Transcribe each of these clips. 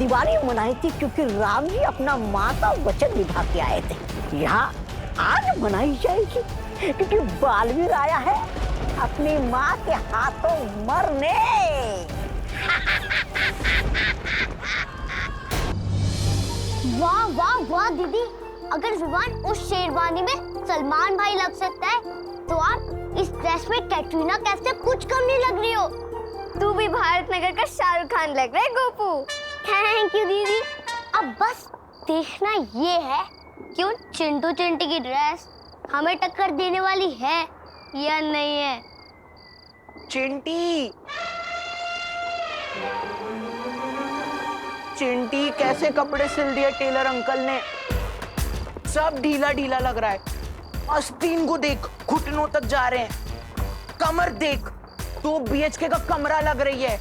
दिवाली मनाई थी क्योंकि राम जी अपना माँ का वचन निभा के आए थे। यहाँ आज मनाई जाएगी क्योंकि बालवीर आया है अपनी माँ के हाथों मरने। वाह वाह वाह दीदी, अगर विवान उस शेरवानी में सलमान भाई लग सकता है तो आप इस ड्रेस में कैटरीना कैफ से कुछ कम नहीं लग रही हो। तू भी भारत नगर का शाहरुख खान लग रहा है गोपू। थैंक यू दीदी। अब बस देखना ये है कि उन चिंटू चिंटी की ड्रेस हमें टक्कर देने वाली है या नहीं है। चिंटी, चिंटी कैसे कपड़े सिल दिए टेलर अंकल ने, सब ढीला ढीला लग रहा है। आस्तीन को देख, घुटनों तक जा रहे हैं। कमर देख, 2 BHK का कमरा लग रही है।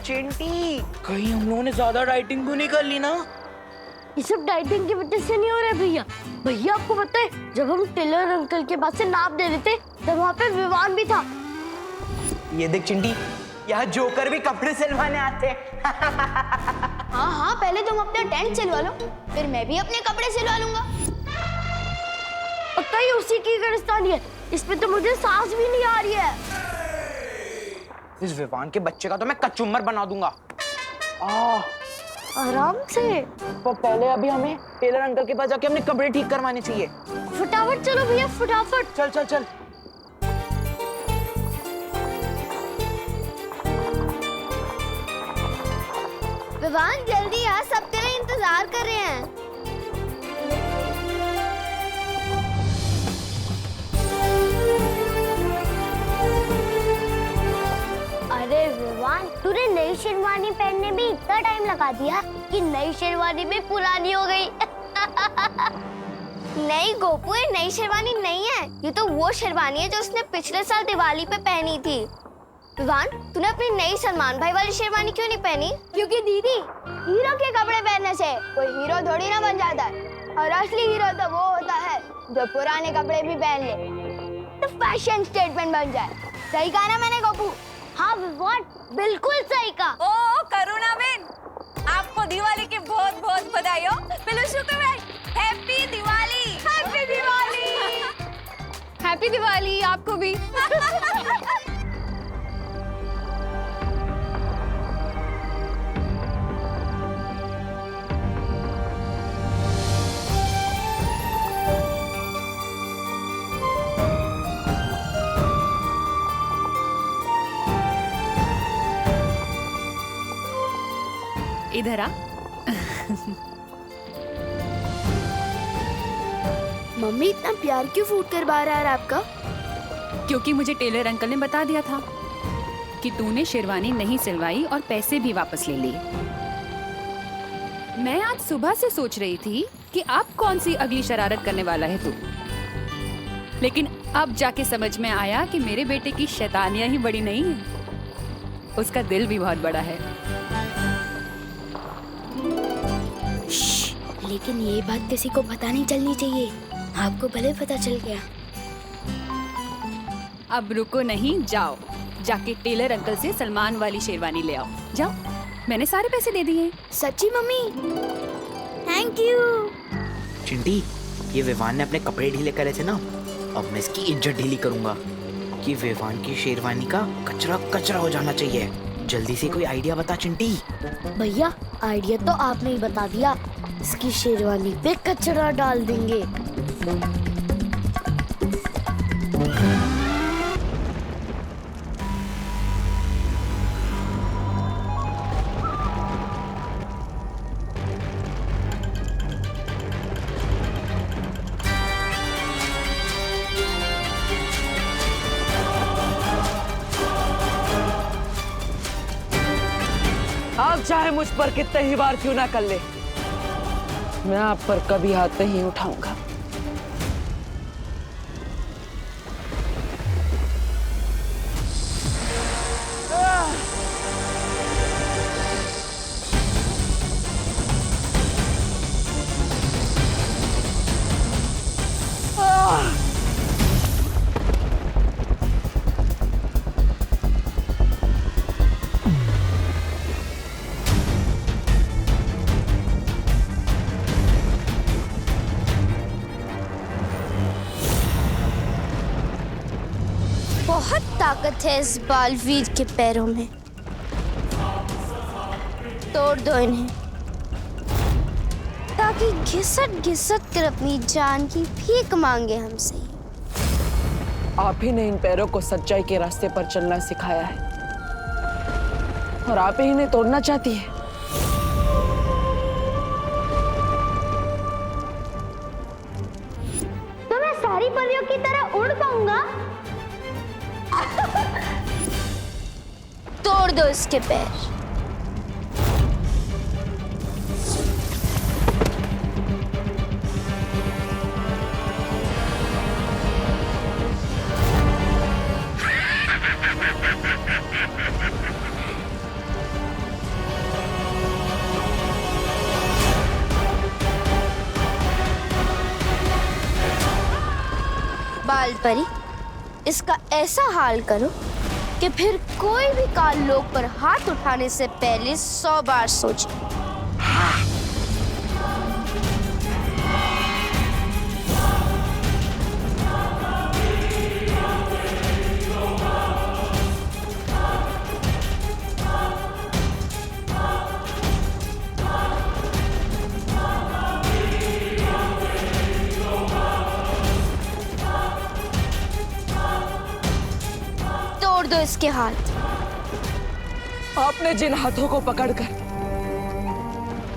चिंटी, कहीं हम लोगों ने ज्यादा डाइटिंग तो नहीं कर ली ना? ये सब डाइटिंग की वजह से नहीं हो रहा है भैया। भैया आपको पता है जब हम टेलर अंकल के पास से नाप दे रहे थे तब वहाँ पे विवान भी था। ये देख चिंटी, यहाँ जोकर भी कपड़े सिलवाने आते हैं। हाँ हाँ, पहले तुम अपना टेंट सिलवा लो, फिर मैं भी अपने कपड़े सिलवा लूंगा। पक्का ही उसी की गिरफ्तारी है, इसमें तो मुझे सांस भी नहीं आ रही है। इस विवान के बच्चे का तो मैं कचुम्बर बना दूंगा। आराम से। पर पहले अभी हमें टेलर अंकल के पास जाके अपने कपड़े ठीक करवाने चाहिए। फटाफट चलो भैया, फटाफट। चल चल चल। विवान जल्दी आ, सब तेरा इंतजार कर रहे हैं। अरे विवान, तूने नई शेरवानी पहनने में इतना टाइम लगा दिया कि नई शेरवानी भी पुरानी हो गई। नहीं गोपू, ये नई शेरवानी नहीं है, ये तो वो शेरवानी है जो उसने पिछले साल दिवाली पे पहनी थी। विवान, तूने अपनी नई सलमान भाई वाली शेरवानी क्यों नहीं पहनी? क्योंकि दीदी, हीरो के कपड़े पहनने से कोई हीरो थोड़ी ना बन जाता है, और असली हीरो तो वो होता है जो पुराने कपड़े भी पहन ले, तो फैशन स्टेटमेंट बन जाए। सही कहा ना मैंने गोपू? हाँ विवान, बिल्कुल सही कहा। ओ करुणा बेन, आपको दिवाली की बहुत बहुत बधाई हो। पिलुशु को भाई, happy Diwali. Happy Diwali. Happy Diwali आपको भी। इधर आ। मम्मी इतना प्यार क्यों फूट कर बाहर आ रहा है आपका? क्योंकि मुझे टेलर अंकल ने बता दिया था कि तूने शेरवानी नहीं सिलवाई और पैसे भी वापस ले लिए। मैं आज सुबह से सोच रही थी कि अब कौन सी अगली शरारत करने वाला है तू, लेकिन अब जाके समझ में आया कि मेरे बेटे की शैतानियां ही बड़ी नहीं है, उसका दिल भी बहुत बड़ा है। लेकिन ये बात किसी को पता नहीं चलनी चाहिए, आपको भले पता चल गया। अब रुको नहीं, जाओ जाके टेलर अंकल से सलमान वाली शेरवानी ले आओ। जाओ, मैंने सारे पैसे दे दिए। सच्ची मम्मी? Thank you. चिंटी, ये विवान ने अपने कपड़े ढीले करे थे ना, अब मैं इसकी इज्जत ढीली करूंगा कि विवान की शेरवानी का कचरा कचरा हो जाना चाहिए। जल्दी से कोई आइडिया बता चिंटी। भैया, आइडिया तो आपने ही बता दिया, इसकी शेरवानी पे कचरा डाल देंगे। आप चाहे मुझ पर कितने ही बार क्यों ना कर ले, मैं आप पर कभी हाथ नहीं उठाऊंगा। ताकत है इस बालवीर के पैरों में। तोड़ दो इन्हें ताकि घिसट घिसट कर अपनी जान की भीख मांगे हमसे। आप ही ने इन पैरों को सच्चाई के रास्ते पर चलना सिखाया है और आप ही इन्हें तोड़ना चाहती है। तो मैं सारी परियों की तरह उड़ पाऊंगा? तोड़ दो इसके पैर। बाल परी, इसका ऐसा हाल करो कि फिर कोई भी काल लोक पर हाथ उठाने से पहले 100 बार सोचे। तोड़ दो इसके हाथ। आपने जिन हाथों को पकड़कर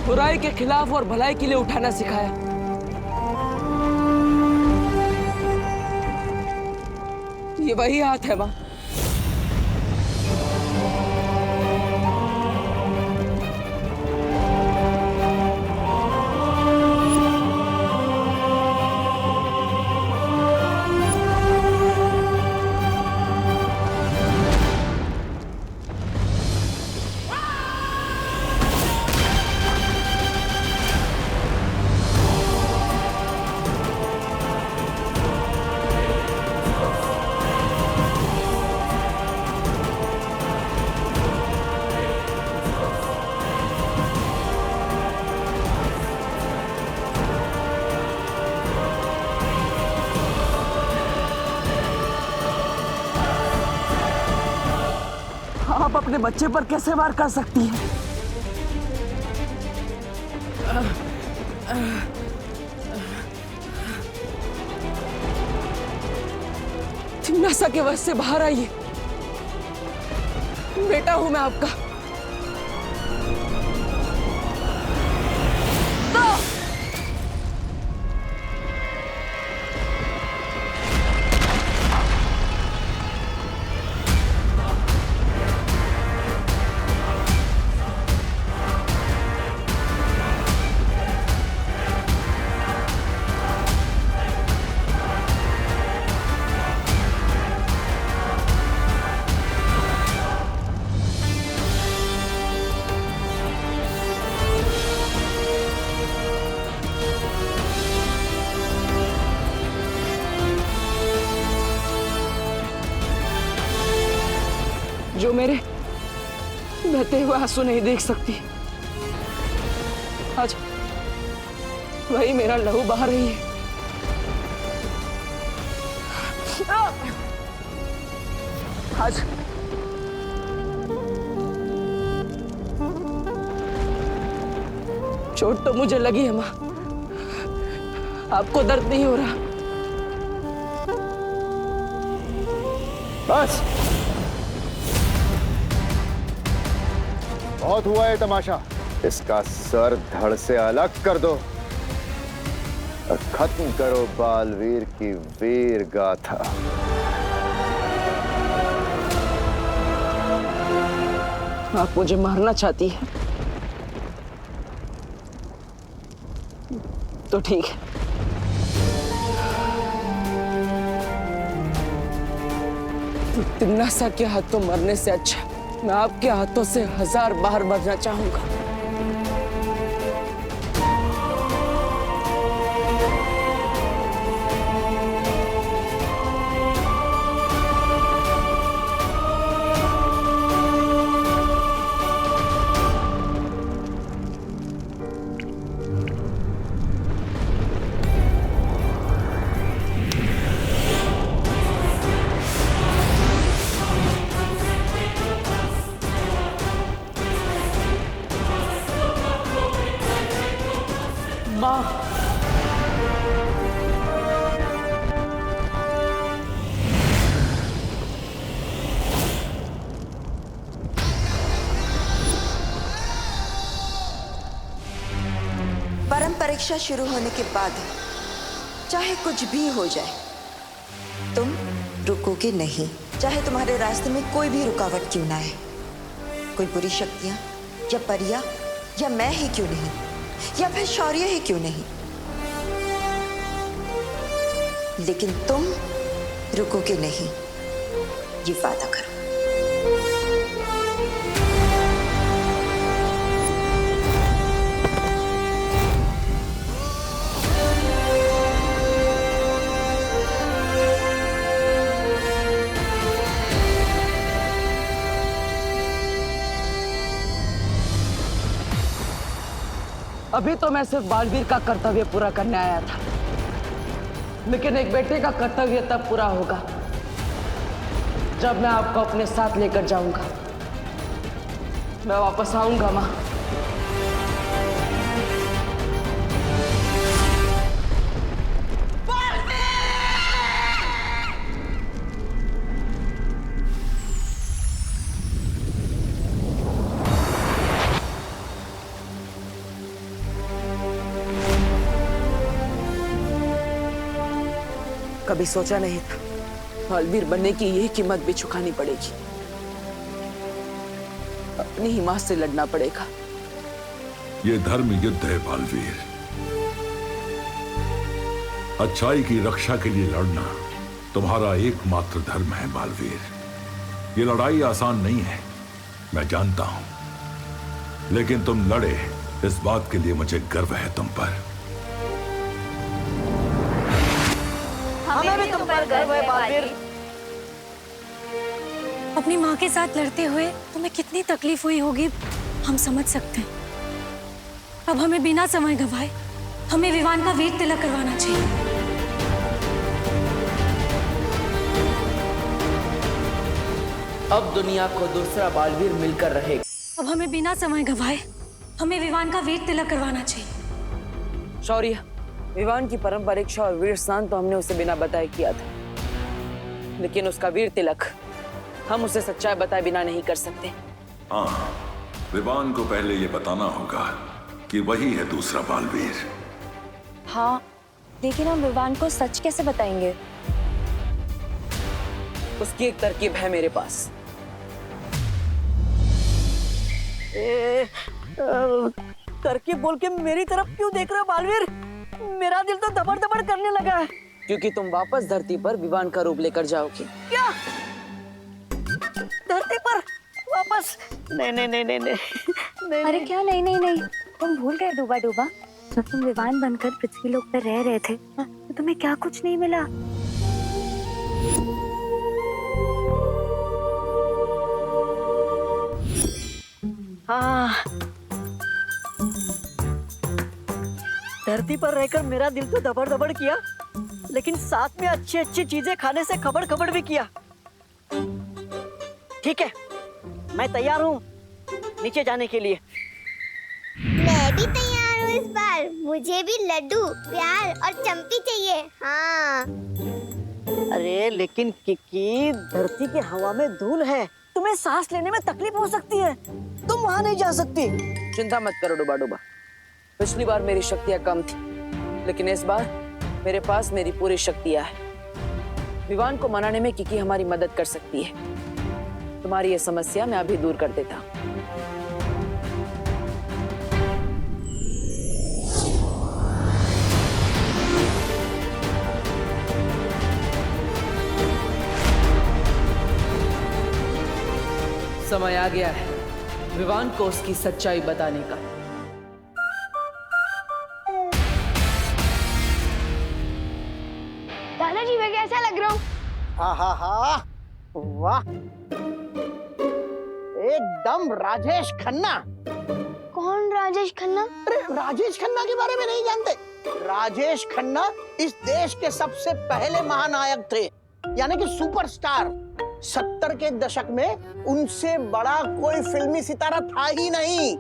बुराई के खिलाफ और भलाई के लिए उठाना सिखाया, ये वही हाथ है मां। आप अपने बच्चे पर कैसे वार कर सकती हैं? जिज्ञासा के वश से बाहर आइए। बेटा हूं मैं आपका। जो मेरे बहते हुए आंसू नहीं देख सकती, आज वही मेरा लहू बहा रही है। आज चोट तो मुझे लगी है मां, आपको दर्द नहीं हो रहा। बस बहुत हुआ है तमाशा। इसका सर धड़ से अलग कर दो और खत्म करो बालवीर की वीर गाथा। आप मुझे मारना चाहती है तो ठीक है। तिम्नासा के हाथों मरने से अच्छा मैं आपके हाथों से 1000 बार मरना चाहूंगा। माँ, परम परीक्षा शुरू होने के बाद चाहे कुछ भी हो जाए, तुम रुकोगे नहीं, चाहे तुम्हारे रास्ते में कोई भी रुकावट क्यों ना आए। कोई बुरी शक्तियां या परियां या मैं ही क्यों नहीं, या फिर शौर्य ही क्यों नहीं, लेकिन तुम रुकोगे नहीं, ये वादा करो। अभी तो मैं सिर्फ बालवीर का कर्तव्य पूरा करने आया था, लेकिन एक बेटे का कर्तव्य तब पूरा होगा जब मैं आपको अपने साथ लेकर जाऊंगा। मैं वापस आऊंगा माँ। कभी सोचा नहीं था बालवीर बनने की यही कीमत भी चुकानी पड़ेगी। अपनी ही मां से लड़ना पड़ेगा। ये धर्म युद्ध है बालवीर। अच्छाई की रक्षा के लिए लड़ना तुम्हारा एकमात्र धर्म है बालवीर। ये लड़ाई आसान नहीं है, मैं जानता हूं, लेकिन तुम लड़े, इस बात के लिए मुझे गर्व है तुम पर। हमें भी तुम पर गर्व है बालवीर। अपनी माँ के साथ लड़ते हुए तुम्हें कितनी तकलीफ हुई होगी हम समझ सकते हैं। अब हमें बिना समय गंवाए हमें विवान का वीर तिलक करवाना चाहिए। अब दुनिया को दूसरा बालवीर मिलकर रहेगा। अब हमें बिना समय गंवाए हमें विवान का वीर तिलक करवाना चाहिए। शौर्य, विवान की परम परीक्षा और वीर स्नान तो हमने उसे बिना बताए किया था, लेकिन उसका वीर तिलक हम उसे सच्चाई बताए बिना नहीं कर सकते। हाँ, विवान को पहले ये बताना होगा कि वही है दूसरा बालवीर। हाँ, लेकिन हम विवान को सच कैसे बताएंगे? उसकी एक तरकीब है मेरे पास। तरकीब बोल के मेरी तरफ क्यों देख रहे हो बालवीर? मेरा दिल तो दबड़ दबड़ करने लगा है। क्योंकि तुम वापस धरती पर विवान का रूप लेकर जाओगी। क्या? धरती पर वापस? नहीं नहीं नहीं नहीं नहीं, नहीं, अरे क्या नहीं नहीं नहीं, तुम भूल गए डूबा डूबा, जब तुम विवान बनकर पृथ्वी लोक पर रह रहे थे तो तुम्हें क्या कुछ नहीं मिला? हाँ, धरती पर रहकर मेरा दिल तो दबड़ दबड़ किया, लेकिन साथ में अच्छी अच्छी चीजें खाने से खबड़ खबड़ भी किया। ठीक है, मैं तैयार हूँ नीचे जाने के लिए। मैं भी तैयार हूँ इस बार। मुझे भी लड्डू, प्यार और चंपी चाहिए। हाँ। अरे लेकिन किकी, धरती की हवा में धूल है, तुम्हें सांस लेने में तकलीफ हो सकती है, तुम वहाँ नहीं जा सकती। चिंता मत करो डूबा डूबा, पिछली बार मेरी शक्तियां कम थी, लेकिन इस बार मेरे पास मेरी पूरी शक्तियां हैं। विवान को मनाने में किकी हमारी मदद कर सकती है। तुम्हारी ये समस्या मैं अभी दूर कर देता हूं। समय आ गया है विवान को उसकी सच्चाई बताने का। दादाजी मैं कैसा लग रहा हूँ? हाँ हाँ हाँ, वाह, एकदम राजेश खन्ना। कौन राजेश खन्ना? अरे राजेश खन्ना के बारे में नहीं जानते? राजेश खन्ना इस देश के सबसे पहले महानायक थे, यानी कि सुपरस्टार। 70 के दशक में उनसे बड़ा कोई फिल्मी सितारा था ही नहीं।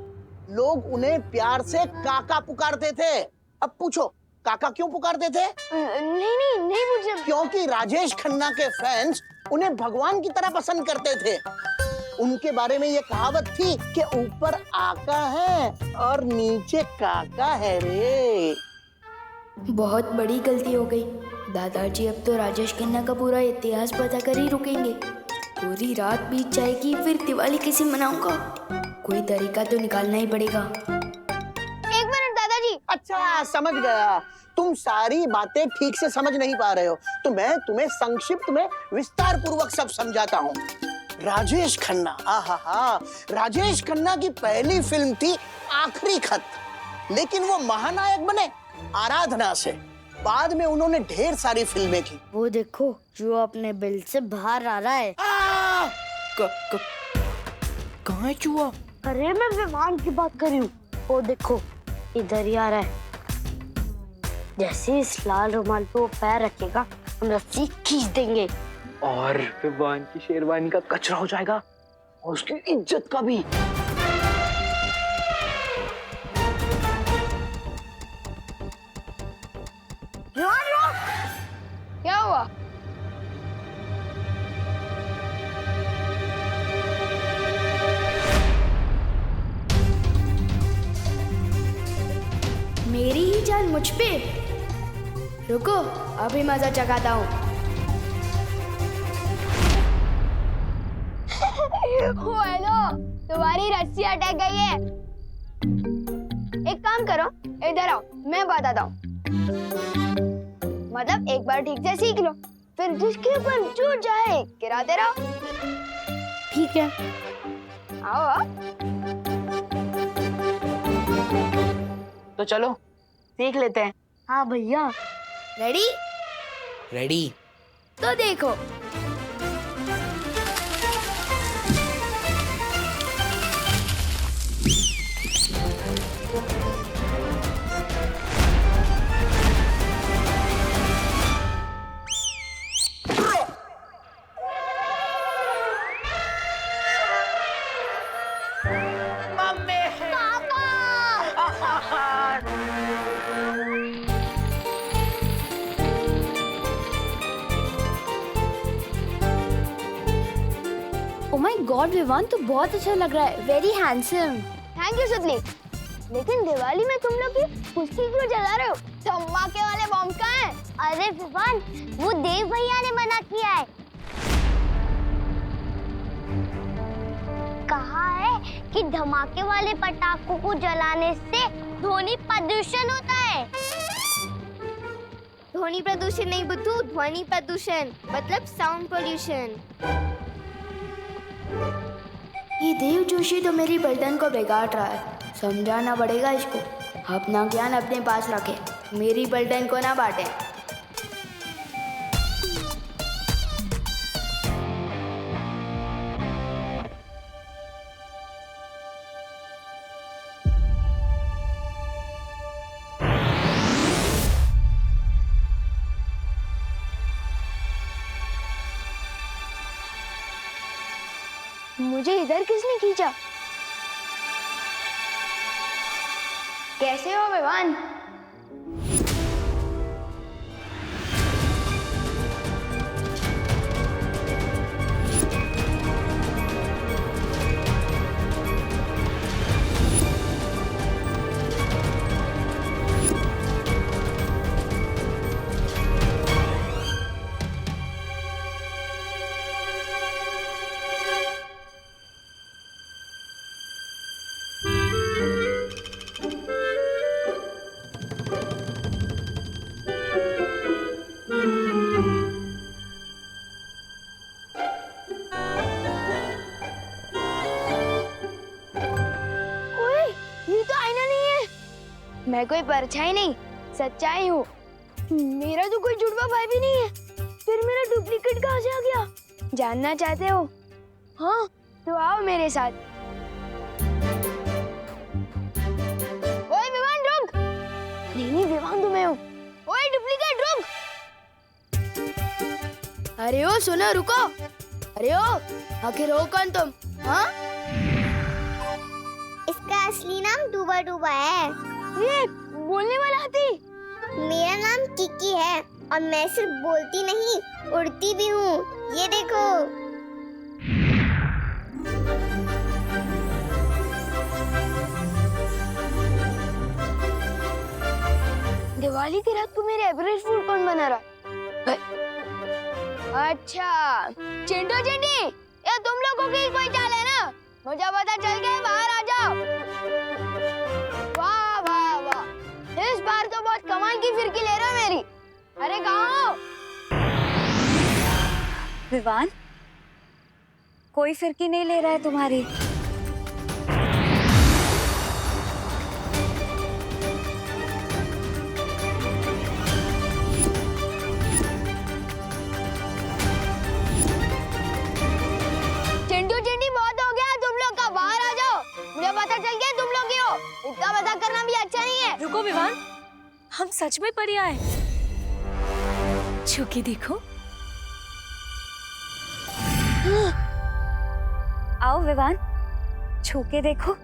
लोग उन्हें प्यार से काका पुकारते थे। अब पूछो काका क्यों पुकारते थे? नहीं पूछे। क्योंकि राजेश खन्ना के फैंस उन्हें भगवान की तरह पसंद करते थे। उनके बारे में ये कहावत थी कि ऊपर आका है और नीचे काका है रे। बहुत बड़ी गलती हो गई दादाजी। अब तो राजेश खन्ना का पूरा इतिहास पता कर ही रुकेंगे। पूरी रात बीत जाएगी, फिर दिवाली कैसे मनाऊंगा? कोई तरीका तो निकालना ही पड़ेगा। एक मिनट दादाजी। अच्छा समझ गया, तुम सारी बातें ठीक से समझ नहीं पा रहे हो, तो मैं तुम्हें संक्षिप्त में विस्तार पूर्वक सब समझाता हूँ। राजेश खन्ना, आहा, राजेश खन्ना की पहली फिल्म थी आखिरी खत, लेकिन वो महानायक बने आराधना से। बाद में उन्होंने ढेर सारी फिल्में की। वो देखो जो अपने बेल्ट से बाहर आ रहा है। कहाँ है चूहा? अरे मैं विमान की बात कर रही हूँ। वो देखो इधर ही आ रहा है। जैसे इस लाल रुमाल पे वो पैर रखेगा हम रस्सी खींच देंगे और विवान की शेरवानी का कचरा हो जाएगा और उसकी इज्जत का भी। क्या हुआ? मेरी ही जान मुझ पे। रुको अभी मजा चखाता हूँ। हेलो, तुम्हारी रस्सी अटक गई है। एक काम करो, इधर आओ, मैं बताता हूँ। मतलब एक बार ठीक से सीख लो, फिर जिसके ऊपर जो जाए गिराते रहो। ठीक है, आओ। तो चलो सीख लेते हैं। हाँ भैया। रेडी? रेडी। तो देखो ओ माय गॉड विवान, तो बहुत अच्छा लग रहा है। Very handsome. थैंक यू सुतली। लेकिन दिवाली में तुम लोग कुश्ती क्यों जला रहे हो? धमाके वाले बॉम्ब कहाँ हैं? अरे विवान, वो देव भैया ने मना किया है। कहा है कि धमाके वाले पटाखों को जलाने से ध्वनि प्रदूषण होता है। ध्वनि प्रदूषण नहीं बुद्धू, ध्वनि प्रदूषण मतलब साउंड पोल्यूशन। ये देव जोशी तो मेरी बर्तन को बिगाड़ रहा है। समझाना पड़ेगा इसको। अपना ज्ञान अपने पास रखे, मेरी बर्तन को ना बांटे। मुझे इधर किसने खींचा? कैसे हो विवान? मैं कोई परछाई नहीं, सच्चाई हूँ। मेरा तो कोई जुड़वा भाई भी नहीं है, फिर मेरा डुप्लीकेट कहाँ से आ गया? जानना चाहते हो? हाँ, तो आओ मेरे साथ। ओए विवान रुक! नहीं विवान, तुम्हें हूँ। ओए डुप्लीकेट रुक! अरे ओ सुनो, रुको। अरे ओ, आखिर हो कौन तुम? हाँ? इसका असली नाम डूबा डूबा है। ये बोलने वाला हाथी। मेरा नाम किकी है और मैं सिर्फ बोलती नहीं, उड़ती भी हूँ। ये देखो। दिवाली की रात को मेरे एवरेज फूड कौन बना रहा? अच्छा, चिंटू चिंटी, ये तुम लोगों की कोई चाल है ना? मुझे पता चल गया, बाहर आ जाओ। वाह वाह वाह, इस बार तो बहुत कमाल की फिरकी ले रहे हो मेरी। अरे कहाँ हो? विवान, कोई फिरकी नहीं ले रहा है तुम्हारी। चिंटू चिंटी, बहुत हो गया तुम लोग का, बाहर आ जाओ। मुझे पता चल गया तुम लोग ही हो। इतना मजाक करना भी अच्छा नहीं है। रुको विवान, हम सच में परी आए। छू के देखो। आओ विवान, छू के देखो।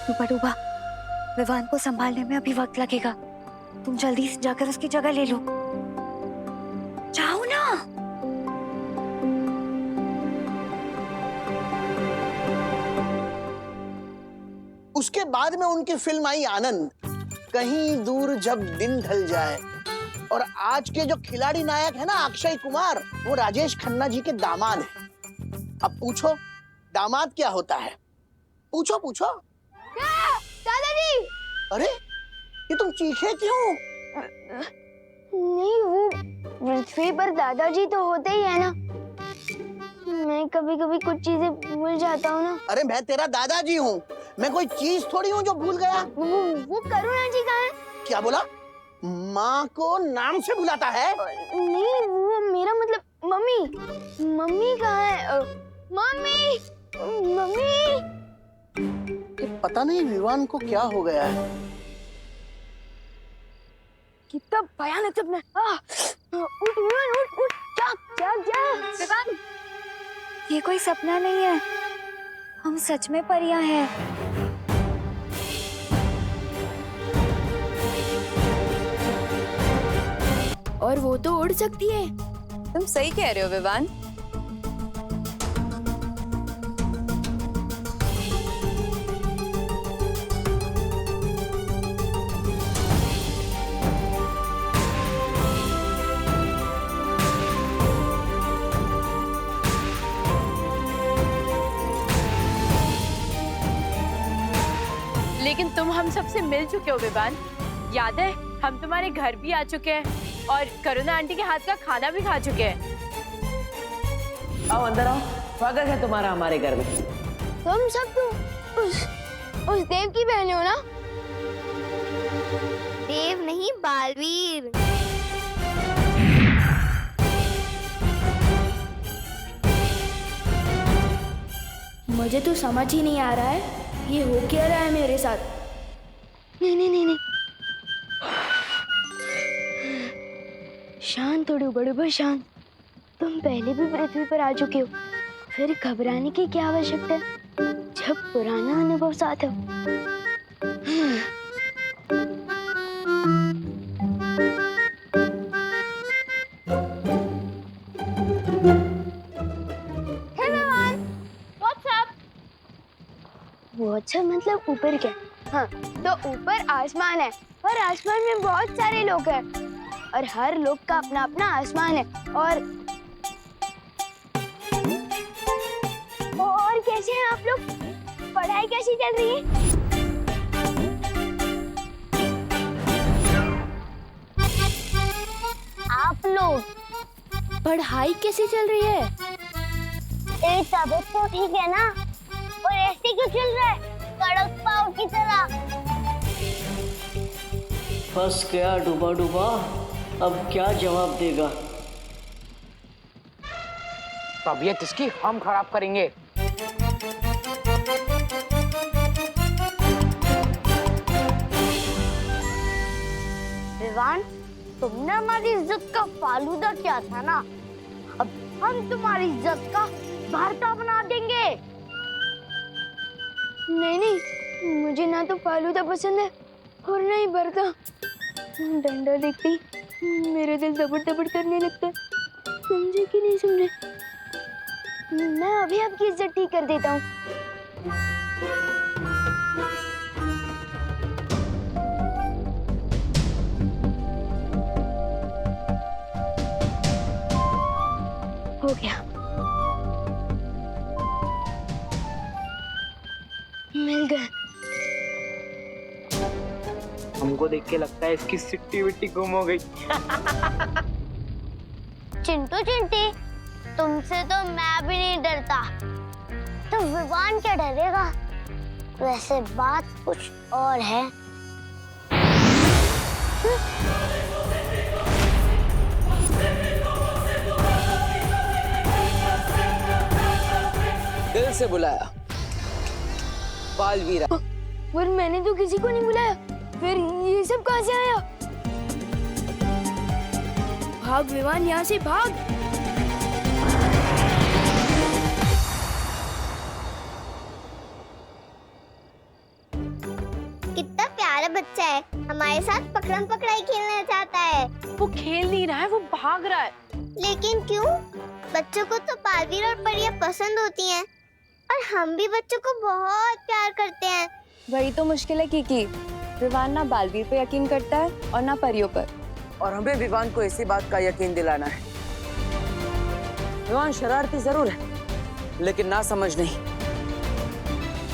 डूबा डूबा, विवान को संभालने में अभी वक्त लगेगा। तुम जल्दी से जाकर उसकी जगह ले लो। जाओ ना। उसके बाद में उनकी फिल्म आई आनंद, कहीं दूर जब दिन ढल जाए। और आज के जो खिलाड़ी नायक है ना अक्षय कुमार, वो राजेश खन्ना जी के दामाद हैं। अब पूछो दामाद क्या होता है? पूछो पूछो। दादाजी! अरे ये तुम चीखे क्यों? नहीं, वो पृथ्वी पर दादाजी तो होते ही है ना। मैं कभी कभी कुछ चीजें भूल जाता हूँ ना। अरे मैं तेरा दादाजी हूँ, मैं कोई चीज थोड़ी हूँ जो भूल गया। वो करुणा जी कहाँ है? क्या बोला? माँ को नाम से बुलाता है? नहीं, वो मेरा मतलब मम्मी। मम्मी कहाँ है? Mummy, mummy. पता नहीं विवान को क्या हो गया है। कितना भयानक सपना। उठ विवान, उठ उठ, जाग जाग जाग। विवान, ये कोई सपना नहीं है, हम सच में परियां हैं। और वो तो उड़ सकती है। तुम सही कह रहे हो विवान। लेकिन तुम हम सबसे मिल चुके हो विवान। याद है, हम तुम्हारे घर भी आ चुके हैं और करुणा आंटी के हाथ का खाना भी खा चुके हैं। आओ अंदर आओ, स्वागत है तुम्हारा हमारे घर में। तुम सब तो उस देव की बहन हो ना? देव नहीं, बालवीर। मुझे तो समझ ही नहीं आ रहा है ये हो क्या रहा है मेरे साथ। नहीं नहीं नहीं नहीं, शांत हो डूबा, शांत। तुम पहले भी पृथ्वी पर आ चुके हो, फिर घबराने की क्या आवश्यकता है जब पुराना अनुभव साथ हो। अच्छा मतलब ऊपर क्या? हाँ, तो ऊपर आसमान है और आसमान में बहुत सारे लोग हैं और हर लोग का अपना अपना आसमान है। और कैसे हैं आप लोग? पढ़ाई कैसी चल रही है? आप लोग पढ़ाई कैसी चल रही है? तबीयत तो ठीक है ना? और ऐसे क्यों चल रहा है कड़क पाव की तरह? फंस गया डूबा डूबा, अब क्या जवाब देगा? तबीयत इसकी हम खराब करेंगे। विवान, तुमने हमारी इज्जत का फालूदा किया था ना, अब हम तुम्हारी इज्जत का भरता बना देंगे। नहीं नहीं, मुझे ना तो फालूदा पसंद है और ना ही भरता। डंडा देखते ही मेरा दिल दबड़ दबड़ करने लगता है। समझे कि नहीं समझे? मैं अभी आपकी इज्जत ठीक कर देता हूँ। हो गया, मिल गया। हमको देख के लगता है इसकी सिट्टी विट्टी गुम हो गई। चिंटू चिंटी, तुमसे तो मैं भी नहीं डरता, तो विवान क्या डरेगा? वैसे बात कुछ और है। दिल से बुलाया बालवीरा। पर मैंने तो किसी को नहीं बुलाया, फिर ये सब कहाँ से आया? भाग विवान, यहाँ से भाग। कितना प्यारा बच्चा है, हमारे साथ पकड़म पकड़ाई खेलना चाहता है। वो खेल नहीं रहा है, वो भाग रहा है। लेकिन क्यों? बच्चों को तो बालवीर और परियां पसंद होती हैं, और हम भी बच्चों को बहुत प्यार करते हैं। वही तो मुश्किल है कीकी। विवान ना बालवीर पे यकीन करता है और ना परियों पर। और हमें विवान को इसी बात का यकीन दिलाना है। विवान शरारती जरूर है, लेकिन ना समझ नहीं,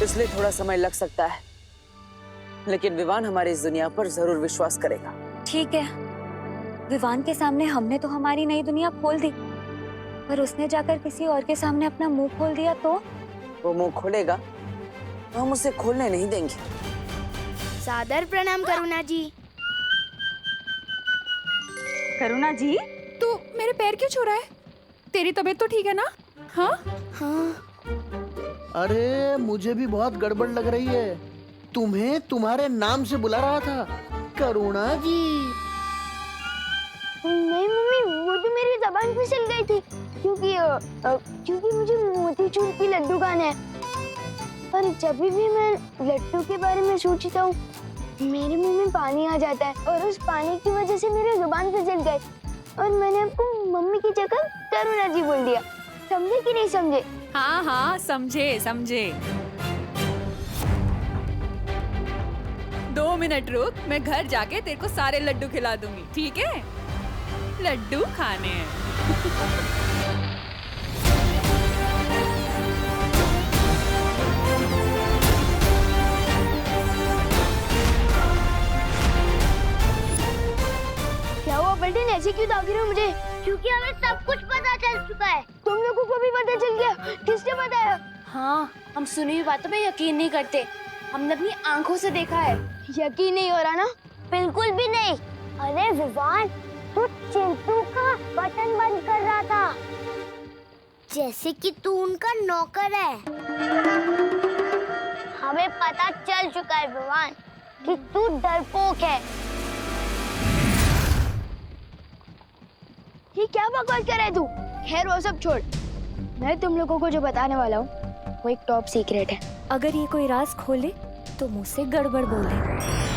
इसलिए थोड़ा समय लग सकता है, लेकिन विवान हमारी इस दुनिया पर जरूर विश्वास करेगा। ठीक है, विवान के सामने हमने तो हमारी नई दुनिया खोल दी, पर उसने जाकर किसी और के सामने अपना मुंह खोल दिया तो? वो मुंह खोलेगा तो हम उसे खोलने नहीं देंगे। सादर प्रणाम करुणा जी। करुणा जी, तू मेरे पैर क्यों छू रहा है? तेरी तबीयत तो ठीक है ना? हाँ हाँ। अरे मुझे भी बहुत गड़बड़ लग रही है। तुम्हें तुम्हारे नाम से बुला रहा था, करुणा जी। नहीं मम्मी, वो तो मेरी जबान फिसल गई थी, क्योंकि मुझे मोतीचूर की लड्डू खाना है। पर जब भी मैं लड्डू के बारे में सोचता हूँ, मेरे मुंह में पानी आ जाता है, और उस पानी की वजह से मेरी जुबान फिसल गई, और मैंने आपको मम्मी की जगह करुणा जी बोल दिया। समझे कि नहीं समझे? हाँ हाँ, समझे समझे। 2 मिनट रुक, मैं घर जाके तेरे को सारे लड्डू खिला दूंगी, ठीक है? लड्डू खाने हैं। क्या हुआ पलटन, ऐसे क्यों दाग रहे हो मुझे? क्योंकि हमें सब कुछ पता चल चुका है। तुम लोगों को भी पता चल गया? किसने बताया? हाँ, हम सुनी हुई बातों पे यकीन नहीं करते, हमने अपनी आंखों से देखा है। यकीन नहीं हो रहा ना? बिल्कुल भी नहीं। अरे विवान, तू चिंटू का बटन बंद कर रहा था, जैसे कि तू उनका नौकर है। हमें पता चल चुका है विवान कि तू डरपोक है। ये क्या बकवास कर रहा है तू? खैर वो सब छोड़, मैं तुम लोगों को जो बताने वाला हूँ वो एक टॉप सीक्रेट है। अगर ये कोई राज खोले तो मुझसे गड़बड़ बोले।